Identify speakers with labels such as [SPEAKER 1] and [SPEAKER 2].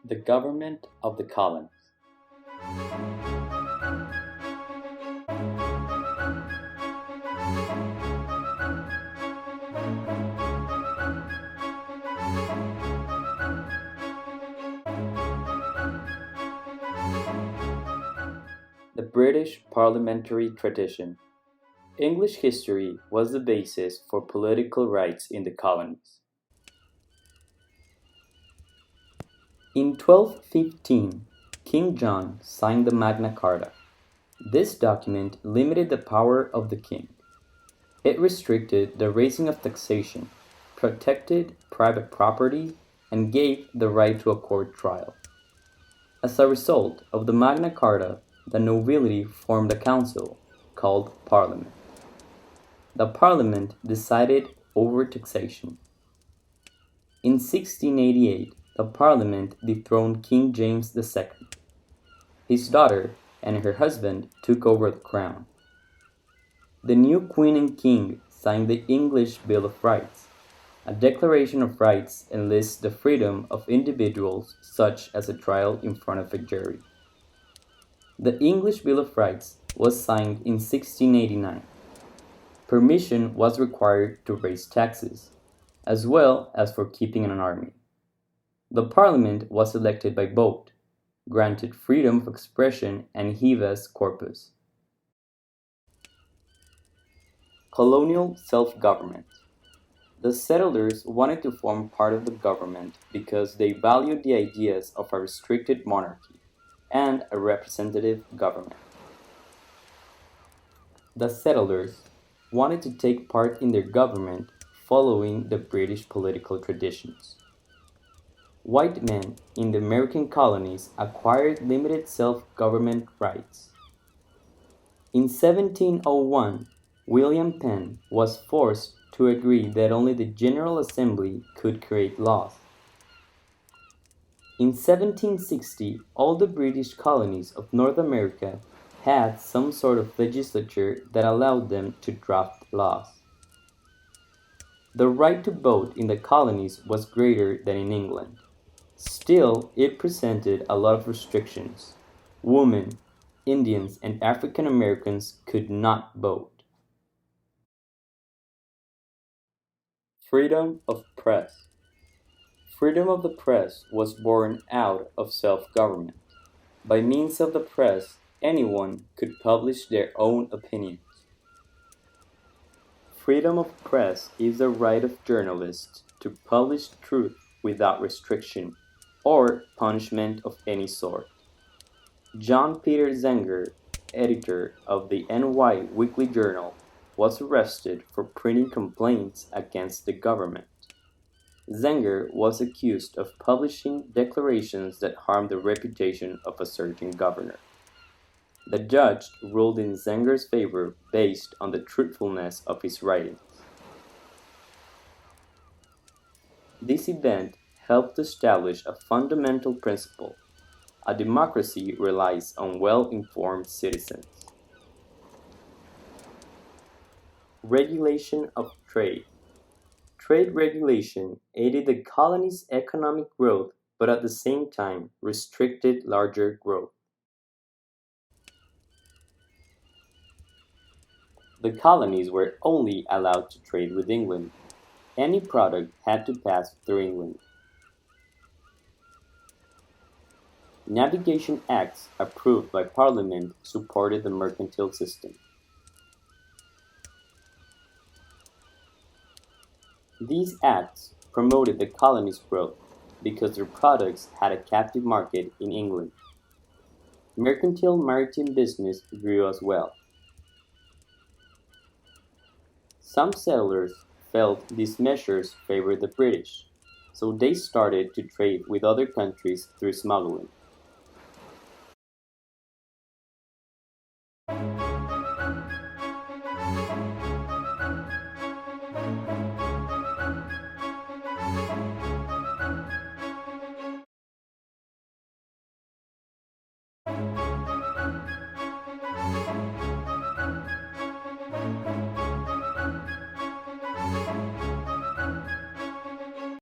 [SPEAKER 1] The government of the colonies. The British parliamentary tradition. English history was the basis for political rights in the colonies. In 1215, King John signed the Magna Carta. This document limited the power of the king. It restricted the raising of taxation, protected private property, and gave the right to a court trial. As a result of the Magna Carta, the nobility formed a council, called Parliament. The Parliament decided over taxation. In 1688, the Parliament dethroned King James II. His daughter and her husband took over the crown. The new Queen and King signed the English Bill of Rights. A Declaration of Rights enlists the freedom of individuals, such as a trial in front of a jury. The English Bill of Rights was signed in 1689. Permission was required to raise taxes, as well as for keeping an army. The Parliament was elected by vote, granted freedom of expression and habeas corpus. Colonial self-government. The settlers wanted to form part of the government because they valued the ideas of a restricted monarchy and a representative government. The settlers wanted to take part in their government following the British political traditions. White men in the American colonies acquired limited self-government rights. In 1701, William Penn was forced to agree that only the General Assembly could create laws. In 1760, all the British colonies of North America had some sort of legislature that allowed them to draft laws. The right to vote in the colonies was greater than in England. Still, it presented a lot of restrictions. Women, Indians, and African Americans could not vote. Freedom of press. Freedom of the press was born out of self-government. By means of the press, anyone could publish their own opinions. Freedom of press is the right of journalists to publish truth without restriction or punishment of any sort. John Peter Zenger, editor of the NY Weekly Journal, was arrested for printing complaints against the government. Zenger was accused of publishing declarations that harmed the reputation of a certain governor. The judge ruled in Zenger's favor based on the truthfulness of his writings. This event helped establish a fundamental principle. A democracy relies on well-informed citizens. Regulation of trade. Trade regulation aided the colony's economic growth, but at the same time restricted larger growth. The colonies were only allowed to trade with England. Any product had to pass through England. Navigation Acts approved by Parliament supported the mercantile system. These acts promoted the colonies' growth because their products had a captive market in England. Mercantile maritime business grew as well. Some settlers felt these measures favored the British, so they started to trade with other countries through smuggling.